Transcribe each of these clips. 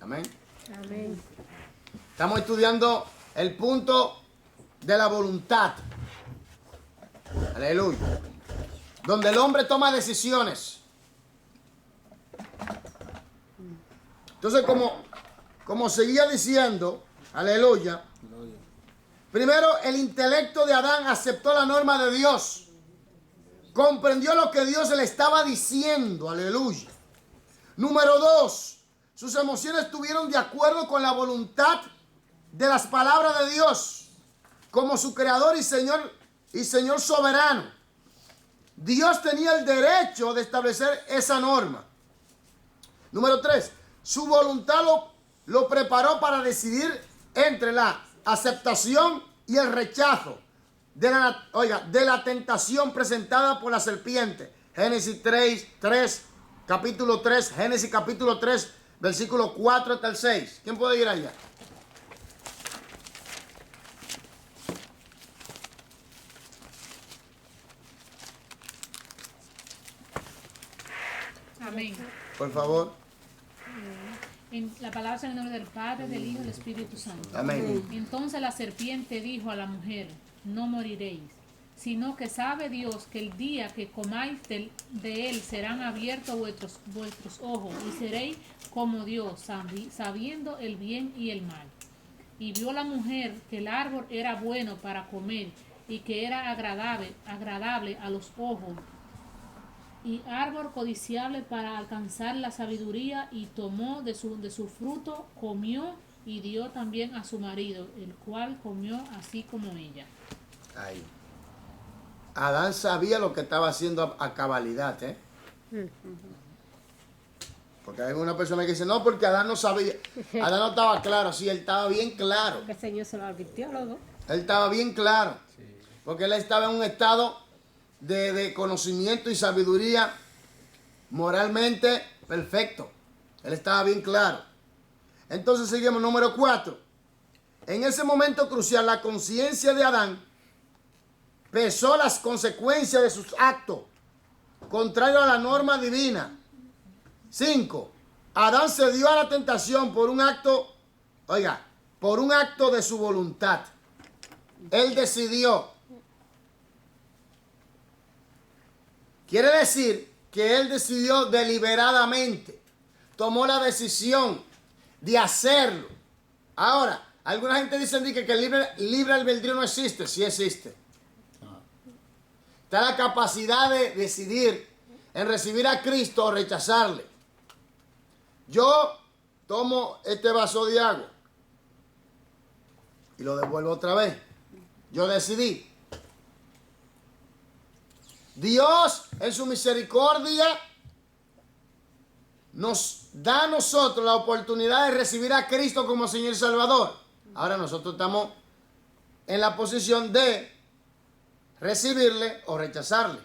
Amén. Amén. Estamos estudiando el punto de la voluntad. Aleluya. Donde el hombre toma decisiones. Entonces, como seguía diciendo, aleluya. Primero, el intelecto de Adán aceptó la norma de Dios. Comprendió lo que Dios le estaba diciendo, aleluya. Número 2, sus emociones estuvieron de acuerdo con la voluntad de las palabras de Dios, como su creador y Señor soberano. Dios tenía el derecho de establecer esa norma. Número 3, su voluntad lo preparó para decidir entre la aceptación y el rechazo de la tentación presentada por la serpiente. Génesis 3, capítulo 3, Génesis capítulo 3, versículo 4 hasta el 6. ¿Quién puede ir allá? Amén. Por favor. En la palabra en el nombre del Padre, del Hijo y del Espíritu Santo. Amén. Entonces la serpiente dijo a la mujer: no moriréis, sino que sabe Dios que el día que comáis de él serán abiertos vuestros ojos y seréis como Dios, sabiendo el bien y el mal. Y vio la mujer que el árbol era bueno para comer y que era agradable a los ojos, y árbol codiciable para alcanzar la sabiduría, y tomó de su fruto, comió y dio también a su marido, el cual comió así como ella. Ahí. Adán sabía lo que estaba haciendo a cabalidad, ¿eh? Porque hay una persona que dice, no, porque Adán no sabía. Adán no estaba claro. Sí, él estaba bien claro. El Señor se lo advirtió a los dos. Él estaba bien claro. Porque él estaba en un estado de conocimiento y sabiduría moralmente perfecto. Él estaba bien claro. Entonces seguimos, número 4. En ese momento crucial, la conciencia de Adán pesó las consecuencias de sus actos, contrario a la norma divina. 5. Adán se dio a la tentación por un acto de su voluntad. Él decidió. Quiere decir que él decidió deliberadamente. Tomó la decisión de hacerlo. Ahora, alguna gente dice que el libre albedrío no existe. Sí existe. Está la capacidad de decidir en recibir a Cristo o rechazarle. Yo tomo este vaso de agua y lo devuelvo otra vez. Yo decidí. Dios, en su misericordia, nos da a nosotros la oportunidad de recibir a Cristo como Señor y Salvador. Ahora nosotros estamos en la posición de recibirle o rechazarle.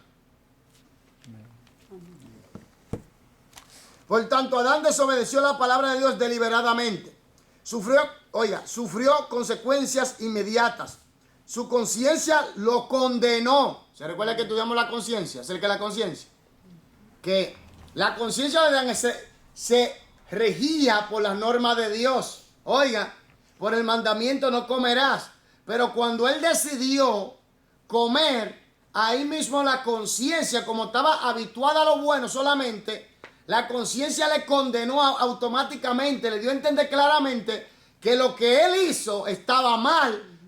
Por tanto, Adán desobedeció la palabra de Dios deliberadamente. Sufrió consecuencias inmediatas. Su conciencia lo condenó. ¿Se recuerda que estudiamos la conciencia? Acerca de la conciencia. Que la conciencia de Adán se regía por las normas de Dios. Oiga, por el mandamiento no comerás. Pero cuando él decidió comer, ahí mismo la conciencia, como estaba habituada a lo bueno solamente, la conciencia le condenó automáticamente, le dio a entender claramente que lo que él hizo estaba mal,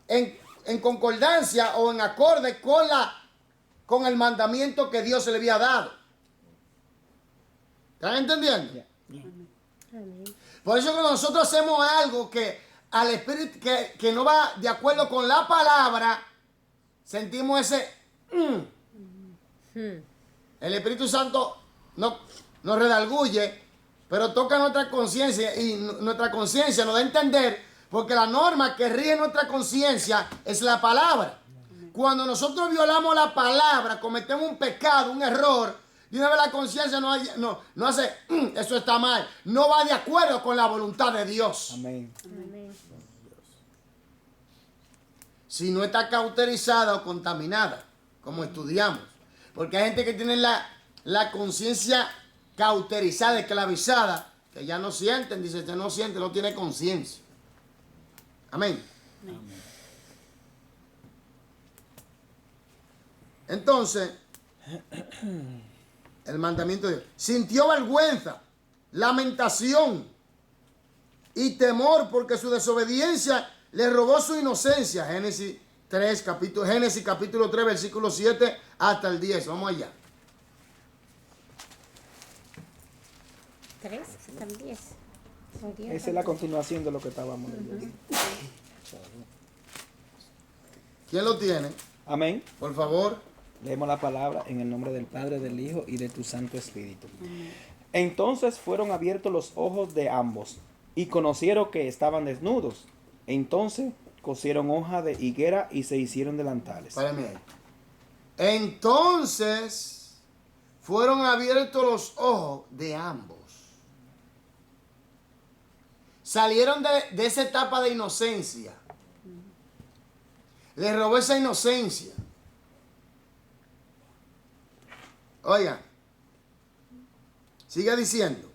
en concordancia o en acorde con el mandamiento que Dios le había dado. ¿Están entendiendo? Por eso cuando nosotros hacemos algo que al espíritu que no va de acuerdo con la palabra, sentimos ese el Espíritu Santo nos redarguye, pero toca nuestra conciencia, y nuestra conciencia nos da a entender, porque la norma que rige nuestra conciencia es la palabra. Cuando nosotros violamos la palabra, cometemos un pecado, un error, y una vez la conciencia no hace, eso está mal, no va de acuerdo con la voluntad de Dios. Amén. Amén. Si no está cauterizada o contaminada, como estudiamos. Porque hay gente que tiene la conciencia cauterizada, esclavizada, que ya no sienten, dice, usted no siente, no tiene conciencia. Amén. Entonces, el mandamiento de Dios. Sintió vergüenza, lamentación y temor porque su desobediencia le robó su inocencia. Génesis capítulo 3, versículo 7 hasta el 10. Vamos allá. 3 hasta el 10. Son 10. Esa es la continuación de lo que estábamos leyendo. ¿Quién lo tiene? Amén. Por favor. Leemos la palabra en el nombre del Padre, del Hijo y de tu Santo Espíritu. Entonces fueron abiertos los ojos de ambos y conocieron que estaban desnudos. Entonces cosieron hoja de higuera y se hicieron delantales. Espérame ahí. Entonces fueron abiertos los ojos de ambos. Salieron de esa etapa de inocencia. Les robó esa inocencia. Oigan, sigue diciendo.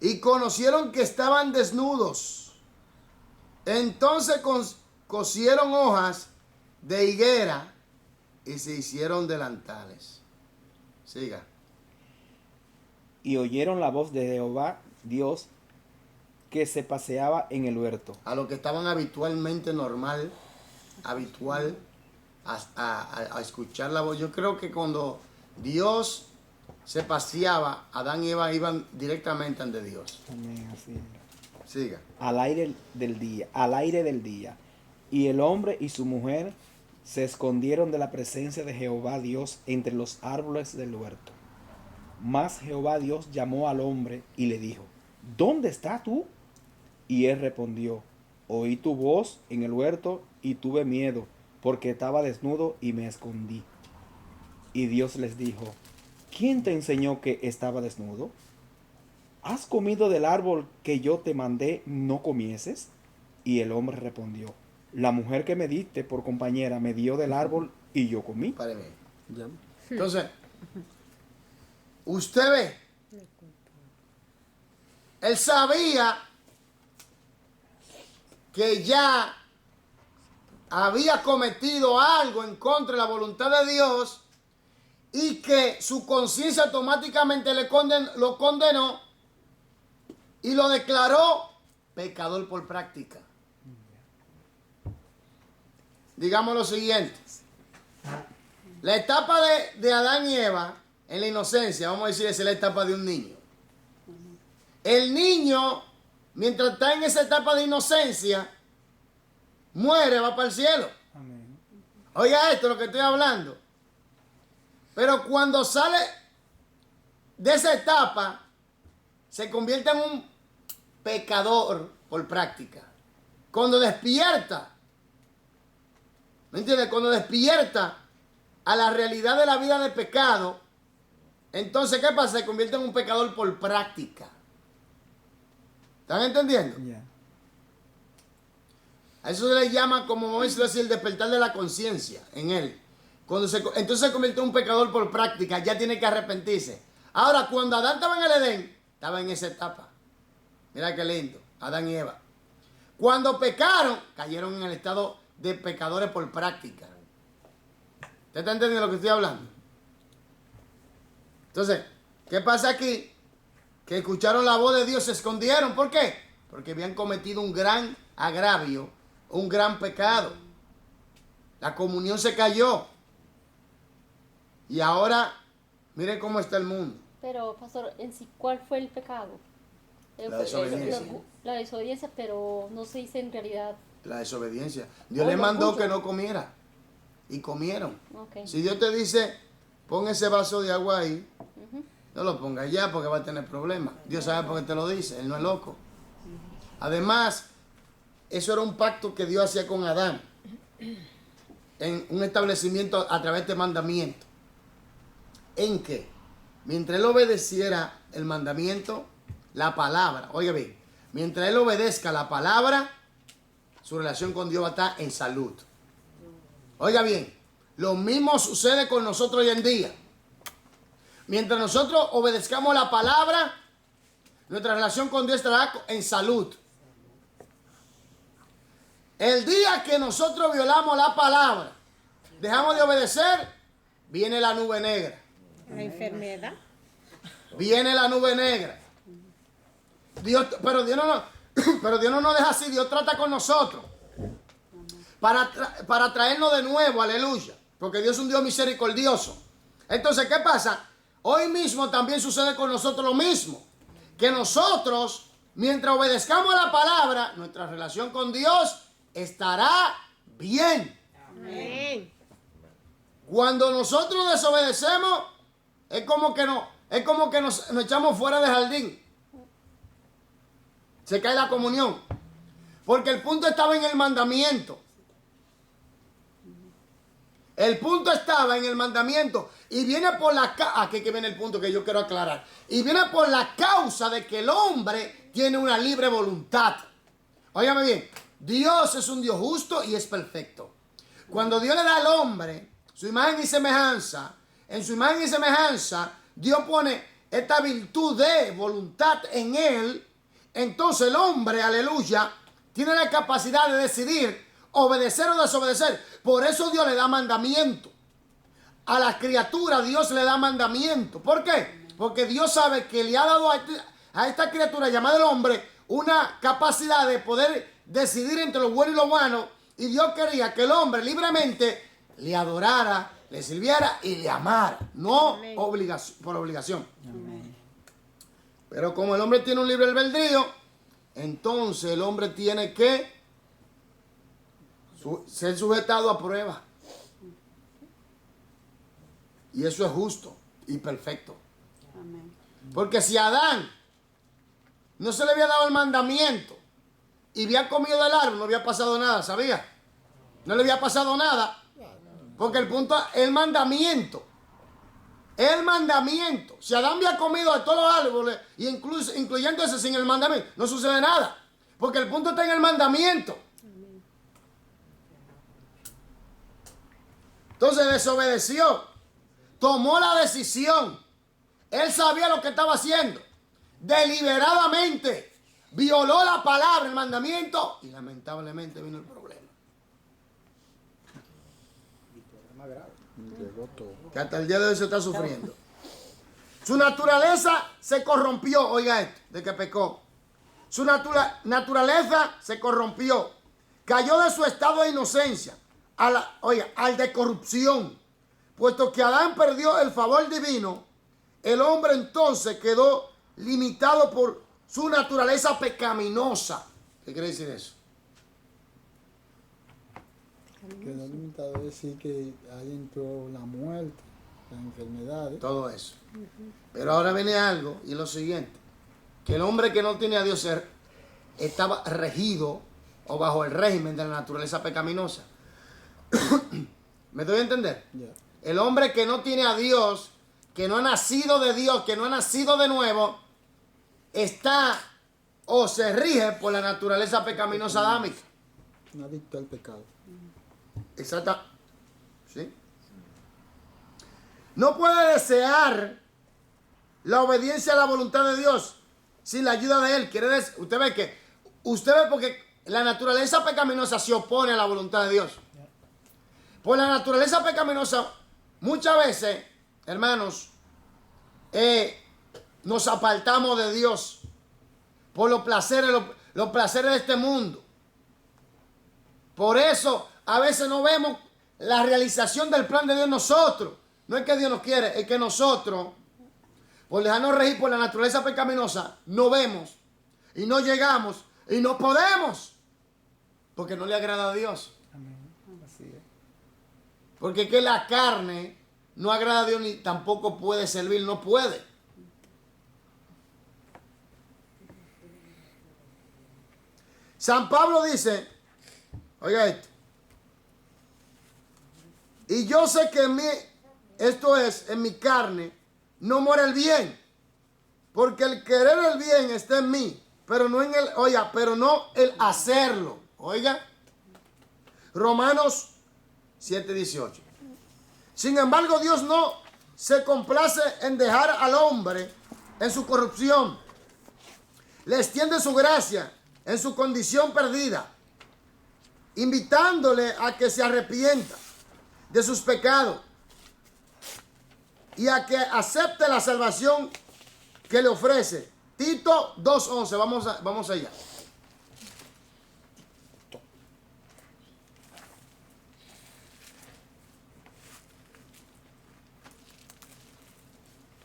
Y conocieron que estaban desnudos. Entonces cosieron hojas de higuera y se hicieron delantales. Siga. Y oyeron la voz de Jehová, Dios, que se paseaba en el huerto. A lo que estaban habitual a escuchar la voz. Yo creo que cuando Dios se paseaba, Adán y Eva iban directamente ante Dios. Amén, así era. Siga. Al aire del día. Y el hombre y su mujer se escondieron de la presencia de Jehová Dios entre los árboles del huerto. Mas Jehová Dios llamó al hombre y le dijo, ¿dónde estás tú? Y él respondió, oí tu voz en el huerto y tuve miedo, porque estaba desnudo y me escondí. Y Dios les dijo, ¿quién te enseñó que estaba desnudo? ¿Has comido del árbol que yo te mandé no comieses? Y el hombre respondió, la mujer que me diste por compañera me dio del árbol y yo comí. Páreme. Entonces, usted ve, él sabía que ya había cometido algo en contra de la voluntad de Dios y que su conciencia automáticamente lo condenó y lo declaró pecador por práctica. Digamos lo siguiente. La etapa de Adán y Eva en la inocencia, vamos a decir, es la etapa de un niño. El niño, mientras está en esa etapa de inocencia, muere, va para el cielo. Amén. Oiga esto, lo que estoy hablando. Pero cuando sale de esa etapa, se convierte en un pecador por práctica. Cuando despierta, ¿me entiendes? Cuando despierta a la realidad de la vida de pecado, entonces, ¿qué pasa? Se convierte en un pecador por práctica. ¿Están entendiendo? Yeah. A eso se le llama, como vamos a decirlo así, el despertar de la conciencia en él. Entonces se convierte en un pecador por práctica, ya tiene que arrepentirse. Ahora, cuando Adán estaba en el Edén, estaba en esa etapa. Mira qué lindo, Adán y Eva. Cuando pecaron, cayeron en el estado de pecadores por práctica. ¿Usted está entendiendo lo que estoy hablando? Entonces, ¿qué pasa aquí? Que escucharon la voz de Dios, se escondieron. ¿Por qué? Porque habían cometido un gran agravio, un gran pecado. La comunión se cayó. Y ahora, miren cómo está el mundo. Pero, pastor, en sí, ¿cuál fue el pecado? La desobediencia. La desobediencia, pero no se dice en realidad. La desobediencia. Dios les mandó que no comiera. Y comieron. Okay. Si Dios te dice, pon ese vaso de agua ahí, no lo pongas ya porque va a tener problemas. Dios sabe por qué te lo dice. Él no es loco. Además, eso era un pacto que Dios hacía con Adán. En un establecimiento a través de mandamiento. En que, mientras él obedeciera el mandamiento, la palabra, oiga bien, mientras él obedezca la palabra, su relación con Dios va a estar en salud. Oiga bien, lo mismo sucede con nosotros hoy en día. Mientras nosotros obedezcamos la palabra, nuestra relación con Dios estará en salud. El día que nosotros violamos la palabra, dejamos de obedecer, viene la nube negra. La enfermedad. Viene la nube negra. Pero Dios no nos deja así. Dios trata con nosotros para traernos de nuevo, aleluya. Porque Dios es un Dios misericordioso. Entonces, ¿qué pasa? Hoy mismo también sucede con nosotros lo mismo. Que nosotros, mientras obedezcamos a la palabra, nuestra relación con Dios estará bien. Amén. Cuando nosotros desobedecemos, es como que nos echamos fuera del jardín. Se cae la comunión. Porque el punto estaba en el mandamiento. El punto estaba en el mandamiento. Y viene por la causa. Aquí que viene el punto que yo quiero aclarar. Y viene por la causa de que el hombre tiene una libre voluntad. Óigame bien. Dios es un Dios justo y es perfecto. Cuando Dios le da al hombre su imagen y semejanza, en su imagen y semejanza, Dios pone esta virtud de voluntad en él. Entonces el hombre, aleluya, tiene la capacidad de decidir obedecer o desobedecer. Por eso Dios le da mandamiento. A las criaturas Dios le da mandamiento. ¿Por qué? Porque Dios sabe que le ha dado a esta criatura llamada el hombre una capacidad de poder decidir entre lo bueno y lo bueno. Y Dios quería que el hombre libremente le adorara, le sirviera y le amara. No por obligación. Amén. Pero como el hombre tiene un libre albedrío, entonces el hombre tiene que ser sujetado a prueba. Y eso es justo y perfecto. Amén. Porque si a Adán no se le había dado el mandamiento y había comido del árbol, no había pasado nada, ¿sabía? No le había pasado nada. Porque el punto es el mandamiento. El mandamiento. Si Adán había comido de todos los árboles, y incluyendo ese sin el mandamiento, no sucede nada. Porque el punto está en el mandamiento. Entonces desobedeció. Tomó la decisión. Él sabía lo que estaba haciendo. Deliberadamente. Violó la palabra, el mandamiento. Y lamentablemente vino el problema. Llegó todo. Que hasta el día de hoy se está sufriendo. Su naturaleza se corrompió, oiga esto, de que pecó. Su naturaleza se corrompió. Cayó de su estado de inocencia al de corrupción. Puesto que Adán perdió el favor divino, el hombre entonces quedó limitado por su naturaleza pecaminosa. ¿Qué quiere decir eso? Quedó limitado a decir que ahí entró la muerte, las enfermedades. Todo eso. Pero ahora viene algo y lo siguiente. Que el hombre que no tiene a Dios estaba regido o bajo el régimen de la naturaleza pecaminosa. ¿Me doy a entender? Yeah. El hombre que no tiene a Dios, que no ha nacido de Dios, que no ha nacido de nuevo, está o se rige por la naturaleza pecaminosa adámica. Un adicto al pecado. Exacto. ¿Sí? No puede desear la obediencia a la voluntad de Dios sin la ayuda de Él. Quiere decir, usted ve porque la naturaleza pecaminosa se opone a la voluntad de Dios. Por la naturaleza pecaminosa, muchas veces, hermanos, nos apartamos de Dios por los placeres de este mundo. Por eso a veces no vemos la realización del plan de Dios en nosotros. No es que Dios nos quiere, es que nosotros, por dejarnos regir por la naturaleza pecaminosa, no vemos y no llegamos y no podemos. Porque no le agrada a Dios. Amén. Así es. Porque es que la carne no agrada a Dios ni tampoco puede servir, no puede. San Pablo dice, oiga esto, y yo sé que en mí, esto es, en mi carne, no muere el bien, porque el querer el bien está en mí, pero no en el, oiga, pero no el hacerlo, oiga. Romanos 7:18. Sin embargo, Dios no se complace en dejar al hombre en su corrupción. le extiende su gracia en su condición perdida, invitándole a que se arrepienta de sus pecados y a que acepte la salvación que le ofrece. Tito 2:11, vamos allá.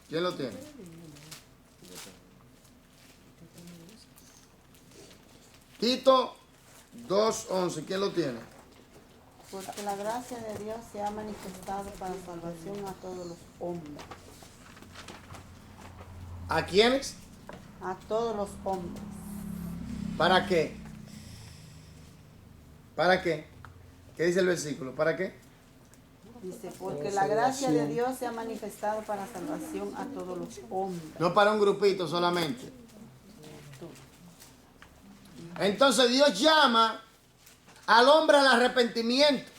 ¿Quién lo tiene? Tito 2:11, ¿quién lo tiene? Porque la gracia de Dios se ha manifestado para salvación a todos los hombres. ¿A quiénes? A todos los hombres. ¿Para qué? ¿Para qué? ¿Qué dice el versículo? ¿Para qué? Dice, porque la gracia de Dios se ha manifestado para salvación a todos los hombres. No para un grupito solamente. Entonces Dios llama al hombre al arrepentimiento.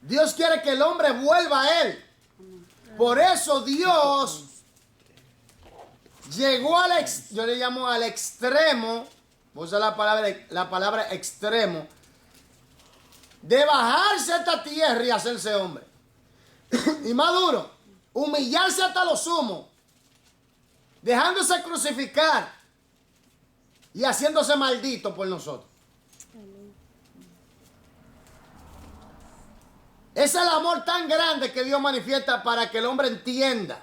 Dios quiere que el hombre vuelva a Él. Por eso Dios llegó yo le llamo al extremo, voy a usar la palabra extremo, de bajarse a esta tierra y hacerse hombre. Y más duro, humillarse hasta lo sumo, dejándose crucificar y haciéndose maldito por nosotros. Ese es el amor tan grande que Dios manifiesta para que el hombre entienda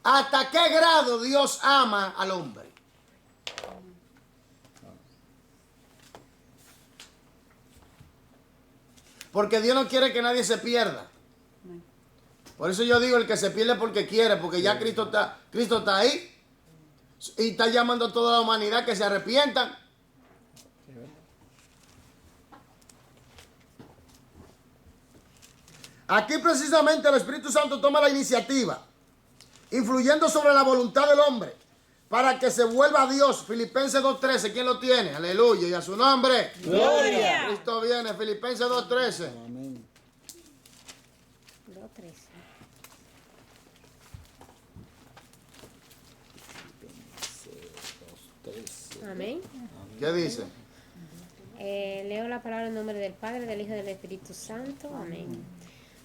hasta qué grado Dios ama al hombre. Porque Dios no quiere que nadie se pierda. Por eso yo digo, el que se pierde porque quiere, porque ya Cristo está ahí y está llamando a toda la humanidad que se arrepientan. Aquí precisamente el Espíritu Santo toma la iniciativa, influyendo sobre la voluntad del hombre, para que se vuelva a Dios. Filipenses 2:13, ¿quién lo tiene? Aleluya, y a su nombre. Gloria. Cristo viene, Filipenses 2:13. Amén. 2:13. Amén. ¿Qué dice? Leo la palabra en nombre del Padre, del Hijo y del Espíritu Santo. Amén.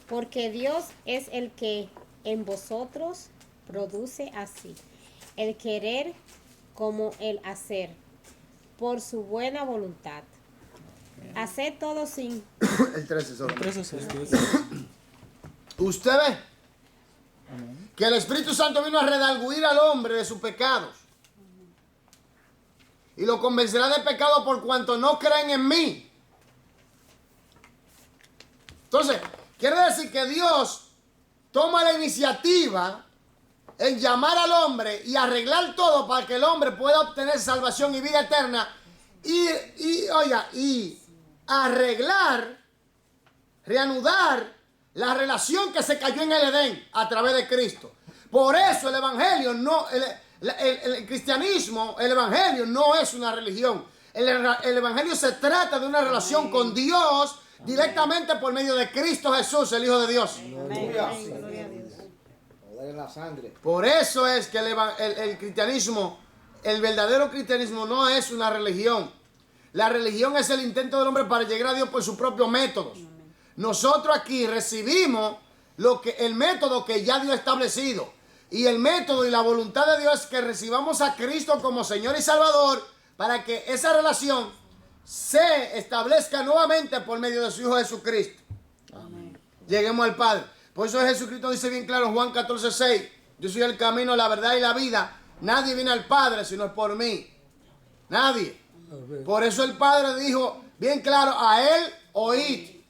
Porque Dios es el que en vosotros produce así el querer como el hacer, por su buena voluntad. Haced todo sin... El 13 solo. Eso es. Usted ve que el Espíritu Santo vino a redarguir al hombre de sus pecados. Y lo convencerá de pecado por cuanto no creen en mí. Entonces, quiere decir que Dios toma la iniciativa en llamar al hombre y arreglar todo para que el hombre pueda obtener salvación y vida eterna. Y arreglar, reanudar la relación que se cayó en el Edén a través de Cristo. Por eso el evangelio no... El cristianismo, el evangelio no es una religión. El evangelio se trata de una relación con Dios directamente por medio de Cristo Jesús, el Hijo de Dios. Por eso es que el cristianismo, el verdadero cristianismo no es una religión. La religión es el intento del hombre para llegar a Dios por sus propios métodos. Nosotros aquí recibimos el método que ya Dios ha establecido. Y el método y la voluntad de Dios es que recibamos a Cristo como Señor y Salvador para que esa relación se establezca nuevamente por medio de su Hijo Jesucristo. Amén. Lleguemos al Padre. Por eso Jesucristo dice bien claro en Juan 14:6, yo soy el camino, la verdad y la vida. Nadie viene al Padre si no es por mí. Nadie. Por eso el Padre dijo bien claro, a Él oíd.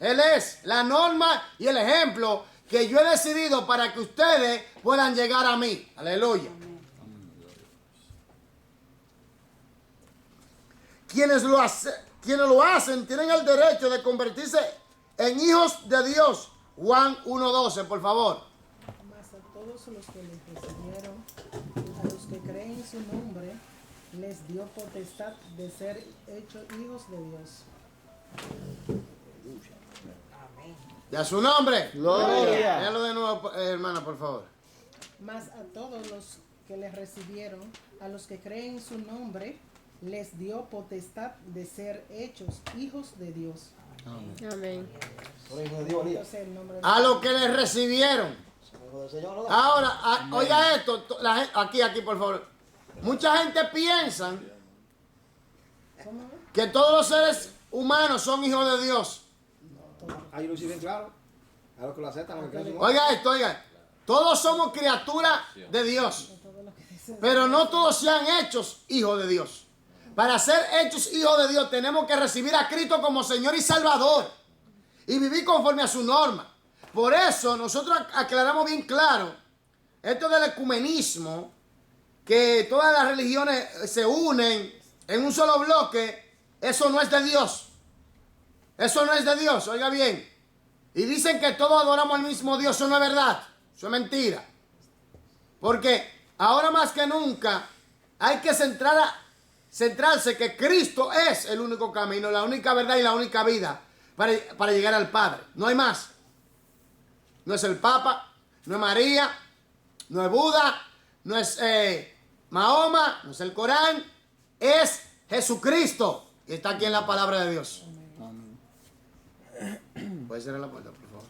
Él es la norma y el ejemplo que yo he decidido para que ustedes puedan llegar a mí. Aleluya. Quienes lo hacen tienen el derecho de convertirse en hijos de Dios. Juan 1:12, por favor. Mas a todos los que les recibieron, a los que creen en su nombre, les dio potestad de ser hechos hijos de Dios. ¿Y a su nombre? Gloria. Léalo de nuevo, hermana, por favor. Mas a todos los que le recibieron, a los que creen en su nombre, les dio potestad de ser hechos hijos de Dios. Amén. Entonces, el nombre de A los que le recibieron. Ahora, oiga esto, aquí por favor. Mucha gente piensa ¿Cómo es? que todos los seres humanos son hijos de Dios. Ahí lo hicieron claro. A los que lo aceptan, a los que creen. Oiga esto, oiga. Todos somos criaturas de Dios. Pero no todos sean hechos hijos de Dios. Para ser hechos hijos de Dios tenemos que recibir a Cristo como Señor y Salvador. Y vivir conforme a su norma. Por eso nosotros aclaramos bien claro esto del ecumenismo, que todas las religiones se unen en un solo bloque. Eso no es de Dios. Eso no es de Dios, oiga bien. Y dicen que todos adoramos al mismo Dios. Eso no es verdad. Eso es mentira. Porque ahora más que nunca hay que centrarse que Cristo es el único camino, la única verdad y la única vida para llegar al Padre. No hay más. No es el Papa, no es María, no es Buda, no es Mahoma, no es el Corán. Es Jesucristo. Y está aquí en la palabra de Dios. ¿Puede cerrar la puerta, por favor?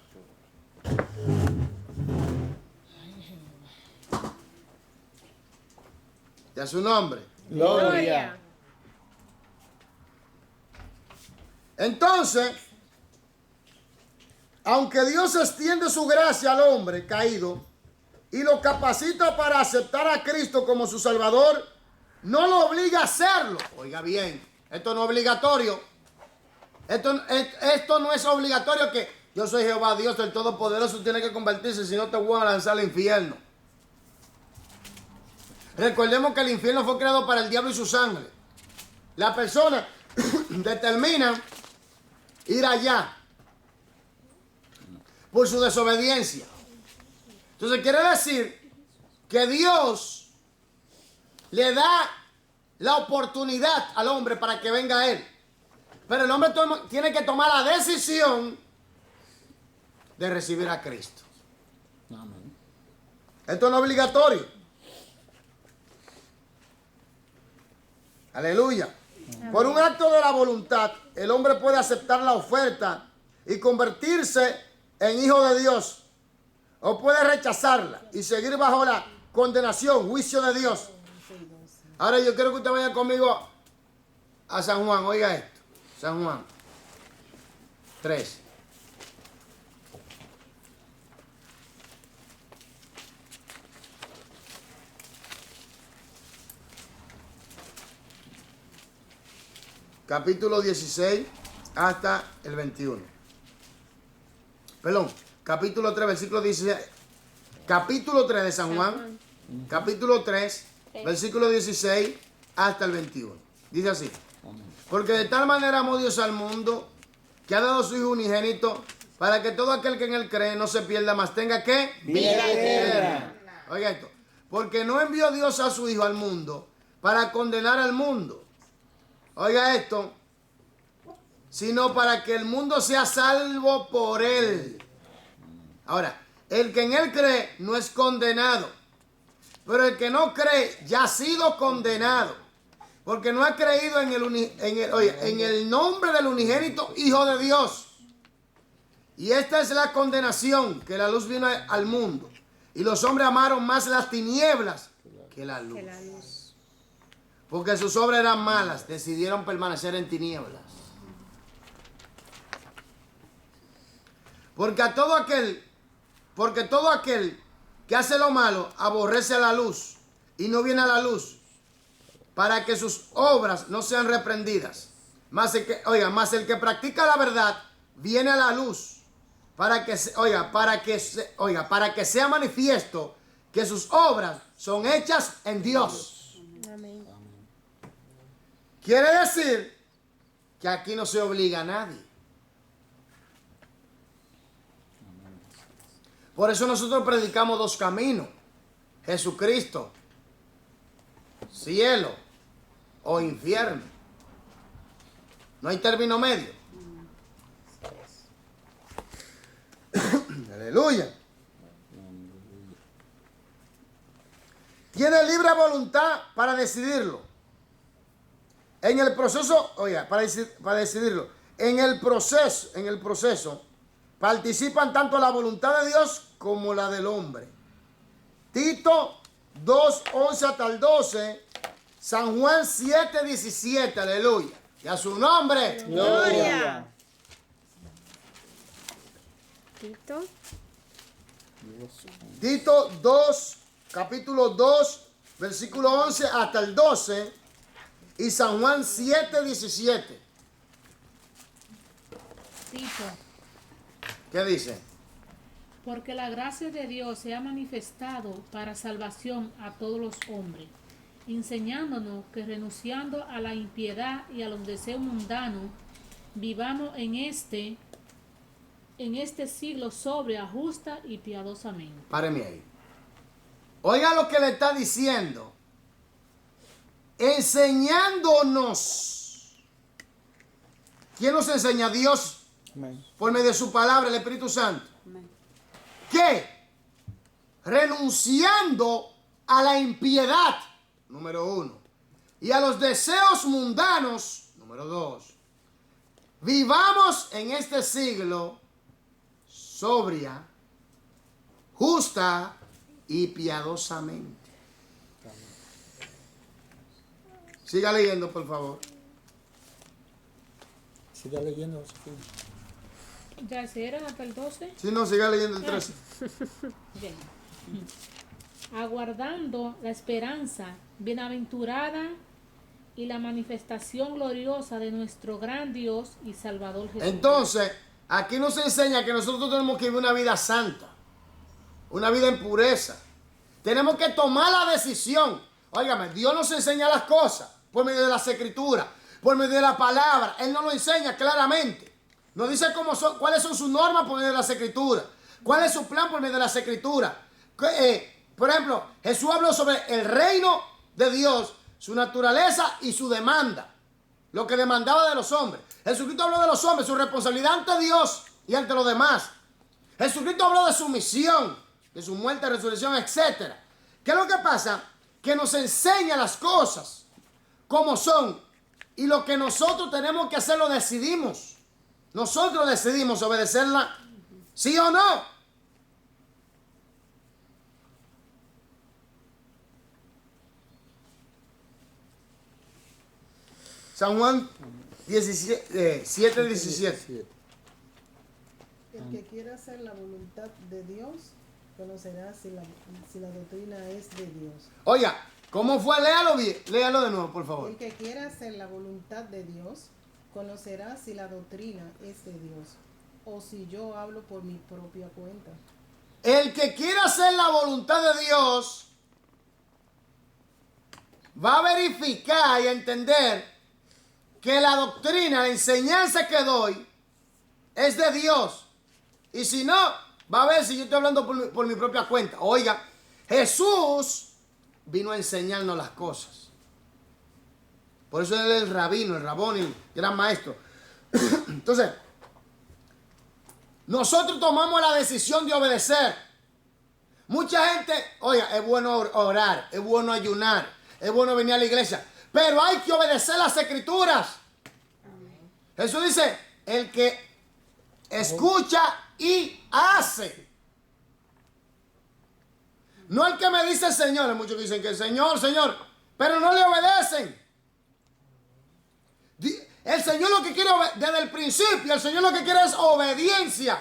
Ya su nombre. Gloria. Entonces, aunque Dios extiende su gracia al hombre caído y lo capacita para aceptar a Cristo como su Salvador, no lo obliga a hacerlo. Oiga bien, esto no es obligatorio. Esto no es obligatorio que yo soy Jehová Dios del Todopoderoso, tiene que convertirse, si no te voy a lanzar al infierno. Recordemos que el infierno fue creado para el diablo y su sangre. La persona determina ir allá por su desobediencia. Entonces quiere decir que Dios le da la oportunidad al hombre para que venga a él. Pero el hombre tiene que tomar la decisión de recibir a Cristo. Amén. Esto no es obligatorio. Aleluya. Por un acto de la voluntad, el hombre puede aceptar la oferta y convertirse en hijo de Dios. O puede rechazarla y seguir bajo la condenación, juicio de Dios. Ahora yo quiero que usted vaya conmigo a San Juan. Oiga esto. San Juan 3. Capítulo 16 hasta el 21. Perdón, capítulo 3, versículo 16. Capítulo 3 de San Juan. Capítulo 3, versículo 16 hasta el 21. Dice así. Porque de tal manera amó Dios al mundo, que ha dado su Hijo unigénito, para que todo aquel que en él cree no se pierda, más tenga que Vida eterna. Oiga esto. Porque no envió Dios a su Hijo al mundo para condenar al mundo. Oiga esto. Sino para que el mundo sea salvo por él. Ahora, el que en él cree no es condenado. Pero el que no cree ya ha sido condenado. Porque no ha creído en el nombre del unigénito Hijo de Dios. Y esta es la condenación, que la luz vino al mundo. Y los hombres amaron más las tinieblas que la luz. Porque sus obras eran malas, decidieron permanecer en tinieblas. Porque todo aquel que hace lo malo aborrece a la luz y no viene a la luz, para que sus obras no sean reprendidas. Mas el que practica la verdad viene a la luz, para que sea manifiesto que sus obras son hechas en Dios. Amén. Quiere decir que aquí no se obliga a nadie. Por eso nosotros predicamos dos caminos: Jesucristo, cielo o infierno. No hay término medio. Aleluya. tiene libre voluntad para decidirlo. En el proceso, oiga, para decidirlo. En el proceso, participan tanto la voluntad de Dios como la del hombre. Tito 2:11 hasta el 12, San Juan 7:17, aleluya. Y a su nombre. Gloria. Tito 2, capítulo 2, versículo 11 hasta el 12, y San Juan 7:17. Tito, ¿Qué dice? porque la gracia de Dios se ha manifestado para salvación a todos los hombres, enseñándonos que renunciando a la impiedad y a los deseos mundanos, vivamos en este siglo sobria, justa y piadosamente. Páreme ahí. Oiga lo que le está diciendo. Enseñándonos. ¿Quién nos enseña? Dios. Amén. Por medio de su palabra, el Espíritu Santo. Amén. Que renunciando a la impiedad, número 1, y a los deseos mundanos, número 2, vivamos en este siglo sobria, justa y piadosamente. Siga leyendo, por favor. Siga leyendo, Sofía. ¿Ya se era hasta el 12? Si no, siga leyendo el 13. Bien. Aguardando la esperanza bienaventurada y la manifestación gloriosa de nuestro gran Dios y Salvador Jesús. Entonces, aquí nos enseña que nosotros tenemos que vivir una vida santa, una vida en pureza. Tenemos que tomar la decisión. Óigame, Dios nos enseña las cosas por medio de las Escrituras, por medio de la palabra. Él nos lo enseña claramente. Nos dice cuáles son sus normas por medio de las Escrituras, cuál es su plan por medio de las Escrituras. Por ejemplo, Jesús habló sobre el reino de Dios, su naturaleza y su demanda, lo que demandaba de los hombres. Jesucristo habló de los hombres, su responsabilidad ante Dios y ante los demás. Jesucristo habló de su misión, de su muerte, resurrección, etc. ¿Qué es lo que pasa? Que nos enseña las cosas como son, y lo que nosotros tenemos que hacer lo decidimos. Nosotros decidimos obedecerla, ¿sí o no? San Juan 7:17. El que quiera hacer la voluntad de Dios conocerá si la doctrina es de Dios. Oiga, ¿cómo fue? Léalo bien. Léalo de nuevo, por favor. El que quiera hacer la voluntad de Dios conocerá si la doctrina es de Dios o si yo hablo por mi propia cuenta. El que quiera hacer la voluntad de Dios va a verificar y entender que la doctrina, la enseñanza que doy es de Dios. Y si no, va a ver si yo estoy hablando por mi propia cuenta. Oiga, Jesús vino a enseñarnos las cosas. Por eso él es el rabino, el rabón, el gran maestro. Entonces, nosotros tomamos la decisión de obedecer. Mucha gente, oiga, es bueno orar, es bueno ayunar, es bueno venir a la iglesia, pero hay que obedecer las Escrituras. Jesús dice, el que escucha y hace. No el que me dice el Señor. Muchos dicen que el Señor, Señor, pero no le obedecen. El Señor lo que quiere, desde el principio, el Señor lo que quiere es obediencia.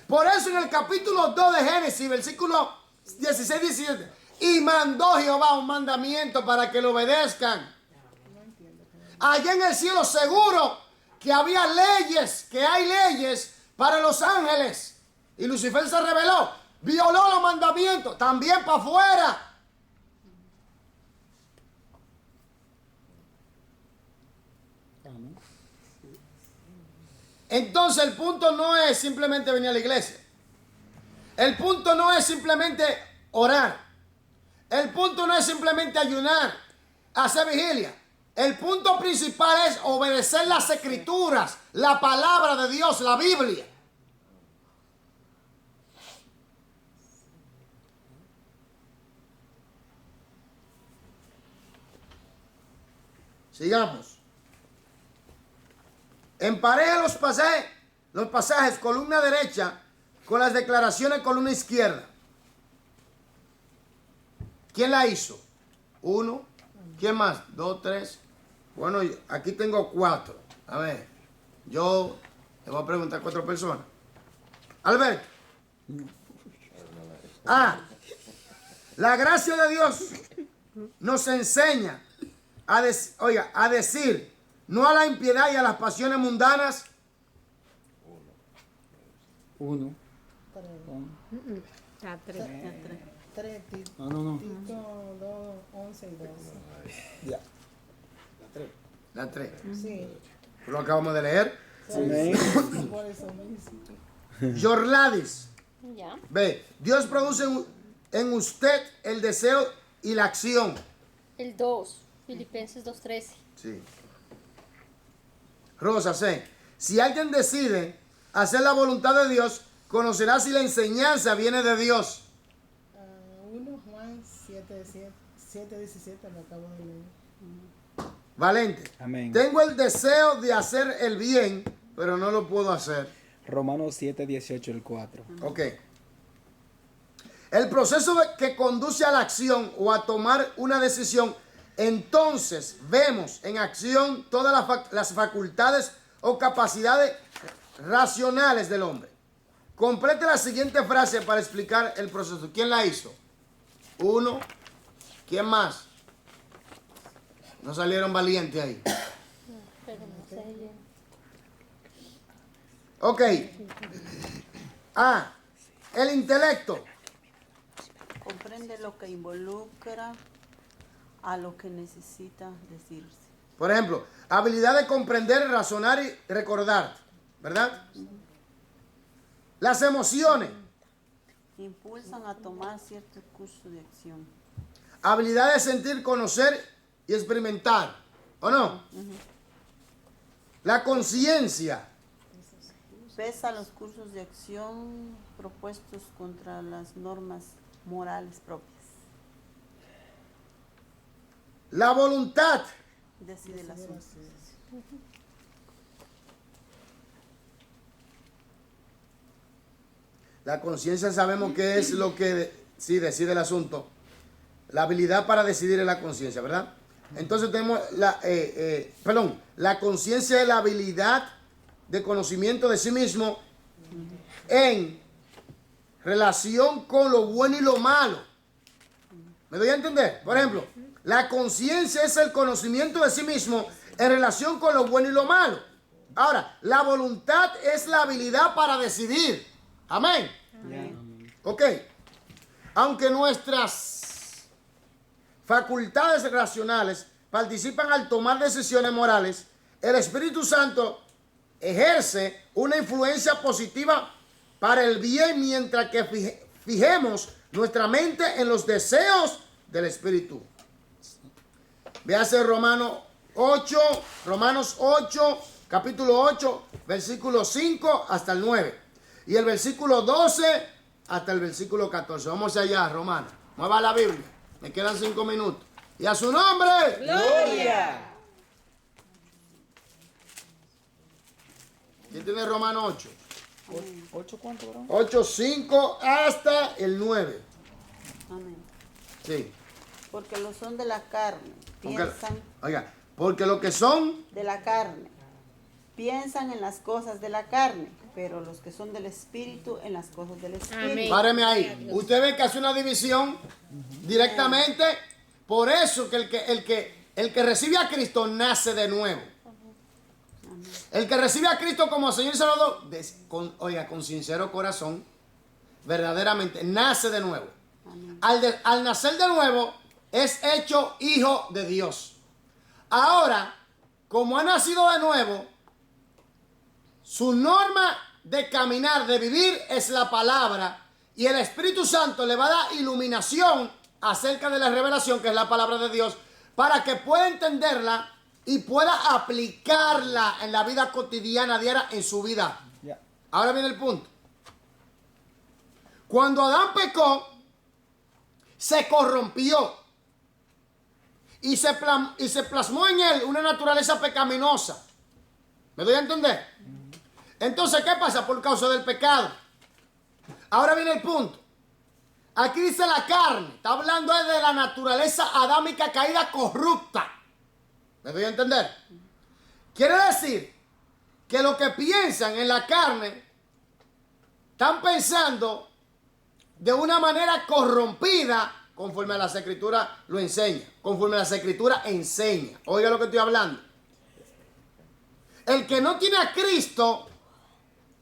Por eso en el capítulo 2 de Génesis, versículo 16-17, y mandó Jehová un mandamiento para que lo obedezcan. Allá en el cielo seguro que había leyes, que hay leyes para los ángeles. Y Lucifer se rebeló, violó los mandamientos, también para afuera. Entonces el punto no es simplemente venir a la iglesia. El punto no es simplemente orar. El punto no es simplemente ayunar, hacer vigilia. El punto principal es obedecer las Escrituras, la palabra de Dios, la Biblia. Sigamos. Empareja los pasajes columna derecha con las declaraciones columna izquierda. ¿Quién la hizo? 1. ¿Quién más? 2, 3. Bueno, aquí tengo 4. A ver, yo le voy a preguntar a 4 personas. Alberto. La gracia de Dios nos enseña a decir no a la impiedad y a las pasiones mundanas. 1. La 3. 3, No, no, no. Tito 2, 11 y 12. Ya. La 3. Sí. Lo acabamos de leer. Amén. Por eso mismo. Yorladis. Ya. Ve, Dios produce en usted el deseo y la acción. El 2, Filipenses 2:13. Sí. Rosa C. Si alguien decide hacer la voluntad de Dios, conocerá si la enseñanza viene de Dios. 1 Juan 7:17 lo acabo de leer. Valente. Amén. Tengo el deseo de hacer el bien, pero no lo puedo hacer. Romanos 7:18, el 4. Ok. El proceso que conduce a la acción o a tomar una decisión, entonces vemos en acción todas las facultades o capacidades racionales del hombre. Complete la siguiente frase para explicar el proceso. ¿Quién la hizo? 1. ¿Quién más? No salieron valientes ahí. Pero no sé bien. Ok. El intelecto. Comprende lo que involucra a lo que necesita decirse. Por ejemplo, habilidad de comprender, razonar y recordar. ¿Verdad? Las emociones. Impulsan a tomar cierto curso de acción. Habilidad de sentir, conocer y experimentar. ¿O no? La conciencia. Pesa los cursos de acción propuestos contra las normas morales propias. La voluntad. Decide el asunto. La conciencia sabemos que es lo que sí decide el asunto. La habilidad para decidir es la conciencia, ¿verdad? Entonces tenemos la conciencia es la habilidad de conocimiento de sí mismo en relación con lo bueno y lo malo. ¿Me doy a entender? Por ejemplo, la conciencia es el conocimiento de sí mismo en relación con lo bueno y lo malo. Ahora, la voluntad es la habilidad para decidir. Amén. Ok. Aunque nuestras facultades racionales participan al tomar decisiones morales, el Espíritu Santo ejerce una influencia positiva para el bien mientras que fijemos nuestra mente en los deseos del Espíritu. Véase Romanos 8, capítulo 8, versículo 5 hasta el 9. Y el versículo 12 hasta el versículo 14. Vamos allá, Romano. Mueva la Biblia. Me quedan 5 minutos. Y a su nombre. ¡Gloria! ¿Quién tiene Romano 8? ¿8 cuánto, bro? 8, 5 hasta el 9. Amén. Sí. Porque los son de la carne, piensan Porque lo que son, de la carne, piensan en las cosas de la carne, pero los que son del Espíritu en las cosas del Espíritu. Amén. páreme ahí. Usted ve que hace una división directamente. Por eso que el que recibe a Cristo nace de nuevo. El que recibe a Cristo como Señor y Salvador, con sincero corazón, verdaderamente nace de nuevo. Al nacer de nuevo, es hecho hijo de Dios. Ahora, como ha nacido de nuevo, su norma de caminar, de vivir, es la palabra. Y el Espíritu Santo le va a dar iluminación acerca de la revelación, que es la palabra de Dios, para que pueda entenderla y pueda aplicarla en la vida cotidiana, diaria, en su vida. Ya. Ahora viene el punto. Cuando Adán pecó, se corrompió. y se plasmó en él una naturaleza pecaminosa. ¿Me doy a entender? Entonces, ¿qué pasa? Por causa del pecado. Ahora viene el punto. Aquí dice la carne. Está hablando de la naturaleza adámica caída corrupta. ¿Me doy a entender? Quiere decir que los que piensan en la carne están pensando de una manera corrompida conforme a las escrituras lo enseña. Conforme a las escrituras enseña. Oiga lo que estoy hablando. El que no tiene a Cristo,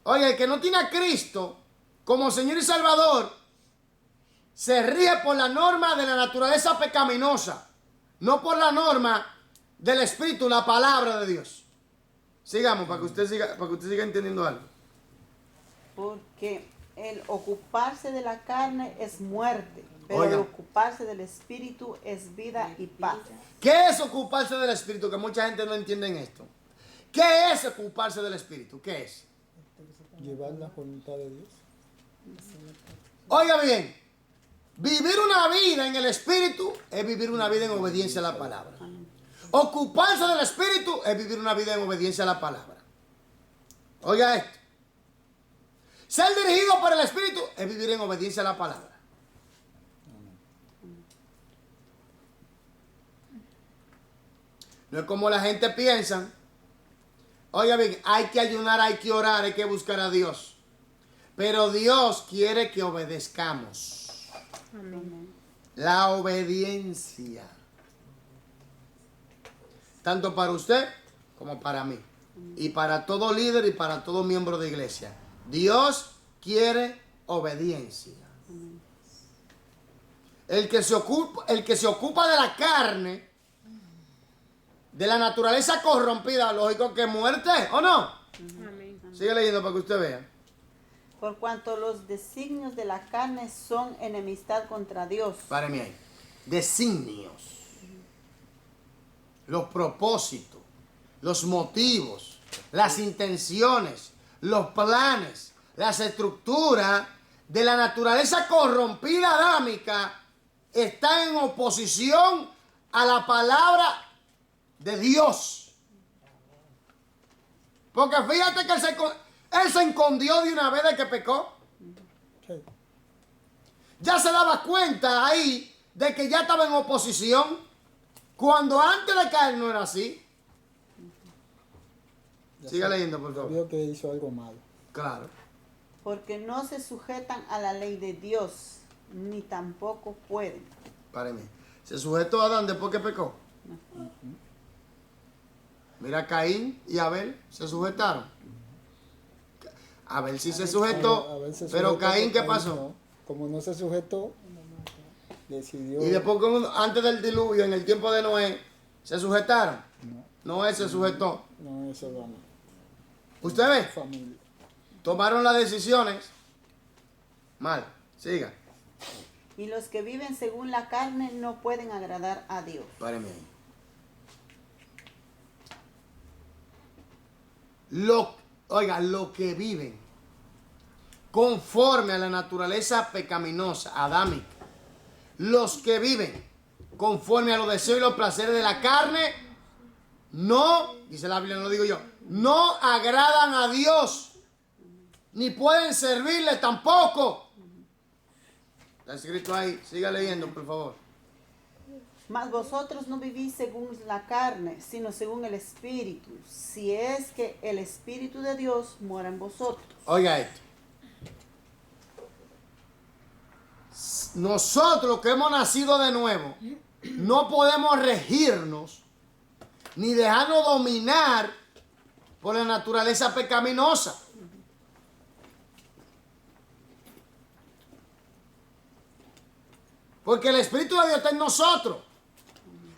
oiga, el que no tiene a Cristo como Señor y Salvador, se rige por la norma de la naturaleza pecaminosa, no por la norma del Espíritu, la palabra de Dios. Sigamos para que usted siga entendiendo algo. Porque el ocuparse de la carne es muerte, pero Oiga. el ocuparse del Espíritu es vida y paz. ¿Qué es ocuparse del Espíritu? Que mucha gente no entiende en esto. ¿Qué es ocuparse del Espíritu? ¿Qué es? Llevar la voluntad de Dios. Oiga bien, vivir una vida en el Espíritu es vivir una vida en obediencia a la palabra. Ocuparse del Espíritu es vivir una vida en obediencia a la palabra. Oiga esto. Ser dirigido por el Espíritu es vivir en obediencia a la palabra. No es como la gente piensa. Oiga bien, hay que ayunar, hay que orar, hay que buscar a Dios. Pero Dios quiere que obedezcamos. Amén. La obediencia. Tanto para usted como para mí. Y para todo líder y para todo miembro de iglesia. Dios quiere obediencia. El que se ocupa de la carne, de la naturaleza corrompida, lógico que es muerte, ¿o no? Amén. Sigue leyendo para que usted vea. Por cuanto los designios de la carne son enemistad contra Dios. Páreme ahí. Designios. Los propósitos, los motivos, las intenciones, los planes, las estructuras de la naturaleza corrompida adámica están en oposición a la palabra de Dios. Porque fíjate que él se escondió de una vez de que pecó. Sí. Ya se daba cuenta ahí de que ya estaba en oposición, cuando antes de caer no era así. Ya Siga sabe, leyendo, por favor. vio que hizo algo malo. Claro. Porque no se sujetan a la ley de Dios, ni tampoco pueden. Páreme. ¿Se sujetó a Adán después que pecó? Mira, Caín y Abel se sujetaron. Abel sí se sujetó, A ver, se pero sujetó, Caín, ¿qué Caín pasó? no. Como no se sujetó, decidió. Y después, antes del diluvio, en el tiempo de Noé, ¿se sujetaron? Noé se sujetó. No, eso va mal. ¿Usted ve? Familia. Tomaron las decisiones mal. Siga. Y los que viven según la carne no pueden agradar a Dios. Páreme ahí. Lo que viven conforme a la naturaleza pecaminosa, adámica. Los que viven conforme a los deseos y los placeres de la carne, no, dice la Biblia, no lo digo yo, no agradan a Dios, ni pueden servirle tampoco. Está escrito ahí, siga leyendo, por favor. Mas vosotros no vivís según la carne, sino según el Espíritu, si es que el Espíritu de Dios mora en vosotros. Oiga esto. Nosotros que hemos nacido de nuevo, no podemos regirnos ni dejarnos dominar por la naturaleza pecaminosa. Porque el Espíritu de Dios está en nosotros.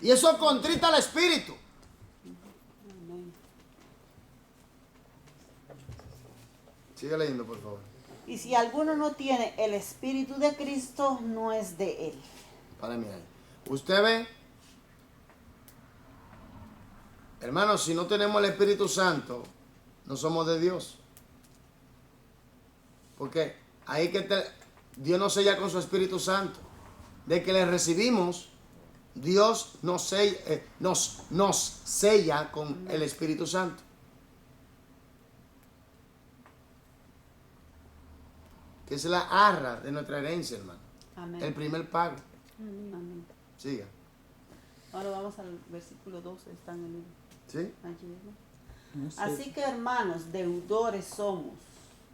Y eso contrita al Espíritu. Sigue leyendo, por favor. Y si alguno no tiene el Espíritu de Cristo, no es de él. Para mí ahí. Usted ve, hermanos, si no tenemos el Espíritu Santo, no somos de Dios. Porque ahí que Dios nos sella con su Espíritu Santo. De que le recibimos, Dios nos sella con el Espíritu Santo. Que es la arra de nuestra herencia, hermano. Amén. El primer pago. Amén. Siga. Ahora vamos al versículo 12, está en el libro. ¿Sí? Allí, ¿no? No sé. Así que hermanos, deudores somos,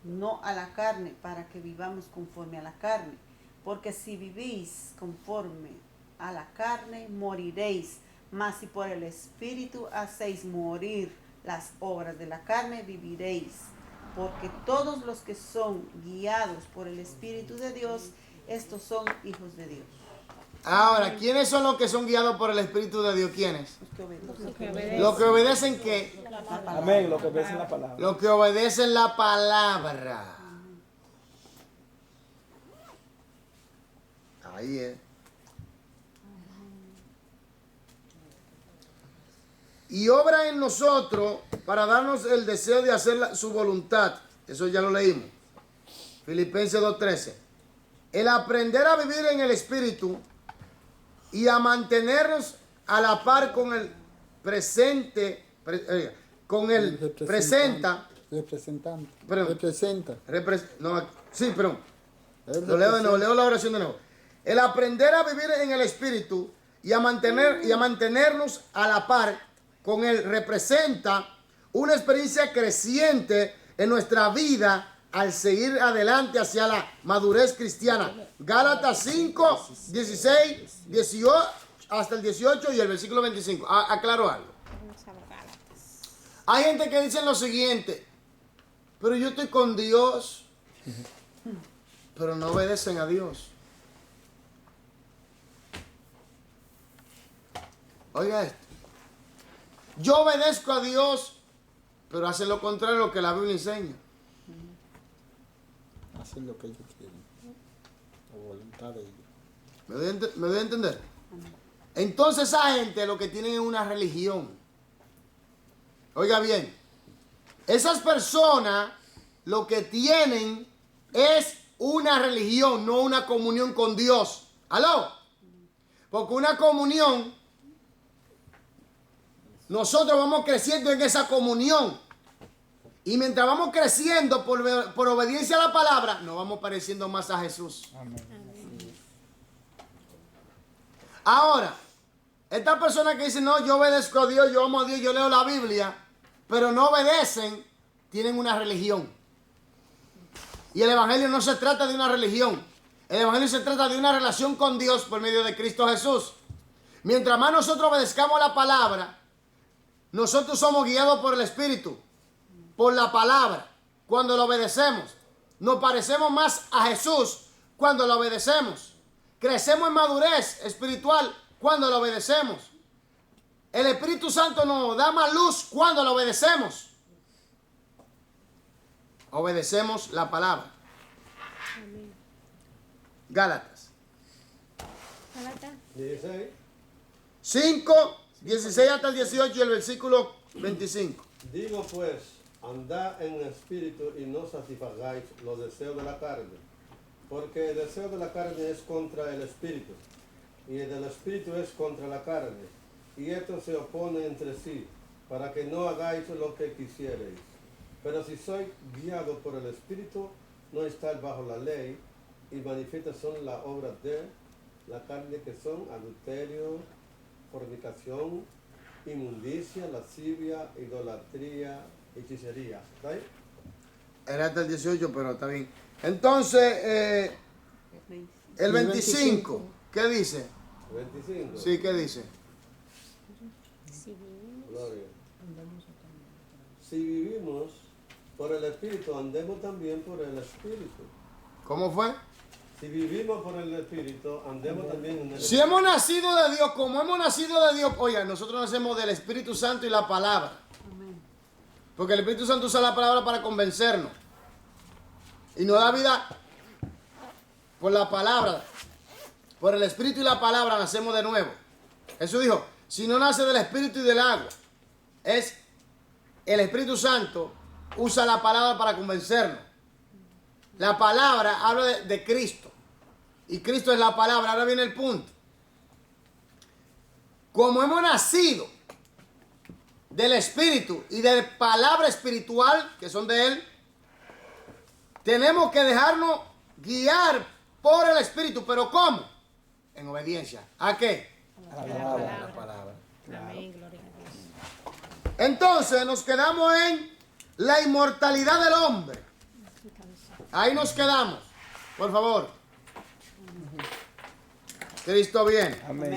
no a la carne, para que vivamos conforme a la carne. Porque si vivís conforme a la carne, moriréis. Mas si por el Espíritu hacéis morir las obras de la carne, viviréis. Porque todos los que son guiados por el Espíritu de Dios, estos son hijos de Dios. Ahora, ¿quiénes son los que son guiados por el Espíritu de Dios? ¿Quiénes? Los que obedecen. Los que obedecen. Los que obedecen ¿qué? Amén, lo que ves en la palabra. Los que obedecen la palabra. Ahí es. Y obra en nosotros para darnos el deseo de hacer su voluntad. Eso ya lo leímos. Filipenses 2:13. El aprender a vivir en el Espíritu y a mantenernos a la par con el presente, con el presenta. Representante. Perdón. Representa. Sí, perdón. Él Lo leo de nuevo, representa. leo la oración de nuevo. El aprender a vivir en el Espíritu y a mantenernos a la par con Él representa una experiencia creciente en nuestra vida al seguir adelante hacia la madurez cristiana. Gálatas 5, 16, 18, hasta el 18 y el versículo 25. Aclaro algo. Vamos a los Gálatas. Hay gente que dice lo siguiente, pero yo estoy con Dios, pero no obedecen a Dios. Oiga esto. Yo obedezco a Dios, pero hacen lo contrario a lo que la Biblia enseña. Hacen lo que ellos quieren. La voluntad de ellos. ¿Me doy a entender? Entonces esa gente lo que tienen es una religión. Oiga bien, esas personas lo que tienen es una religión, no una comunión con Dios. ¿Aló? Porque una comunión, nosotros vamos creciendo en esa comunión. Y mientras vamos creciendo por obediencia a la palabra, nos vamos pareciendo más a Jesús. Ahora, estas personas que dicen, no, yo obedezco a Dios, yo amo a Dios, yo leo la Biblia, pero no obedecen, tienen una religión. Y el Evangelio no se trata de una religión. El Evangelio se trata de una relación con Dios por medio de Cristo Jesús. Mientras más nosotros obedezcamos la palabra, nosotros somos guiados por el Espíritu, por la palabra. Cuando lo obedecemos, nos parecemos más a Jesús cuando lo obedecemos. Crecemos en madurez espiritual cuando lo obedecemos. El Espíritu Santo nos da más luz cuando lo obedecemos. Obedecemos la palabra. Gálatas Gálatas. 16. 5, 16 hasta el 18 y el versículo 25. Digo pues, andad en el espíritu y no satisfagáis los deseos de la carne, porque el deseo de la carne es contra el espíritu, y el del espíritu es contra la carne, y estos se oponen entre sí, para que no hagáis lo que quisierais. Pero si sois guiados por el espíritu, no estáis bajo la ley, y manifiestas son las obras de la carne, que son adulterio, fornicación, inmundicia, lascivia, idolatría, hechicería. ¿Está ahí? Era hasta el 18, pero está bien. Entonces, el 25, ¿qué dice? 25. Sí, ¿qué dice? Si vivimos. Gloria. Si vivimos por el Espíritu, andemos también por el Espíritu. ¿Cómo fue? Si vivimos por el Espíritu, andemos también en el Si hemos nacido de Dios, como hemos nacido de Dios, oiga, nosotros nacemos del Espíritu Santo y la palabra. Porque el Espíritu Santo usa la palabra para convencernos. Y nos da vida por la palabra. Por el Espíritu y la palabra nacemos de nuevo. Jesús dijo, si no nace del Espíritu y del agua, es el Espíritu Santo usa la palabra para convencernos. La palabra habla de Cristo. Y Cristo es la palabra. Ahora viene el punto. como hemos nacido del Espíritu y de palabra espiritual, que son de Él, tenemos que dejarnos guiar por el Espíritu. ¿Pero cómo? En obediencia. ¿A qué? A la palabra. Amén, gloria a Dios. Entonces nos quedamos en la inmortalidad del hombre. Ahí nos quedamos. Por favor. Cristo bien. Amén.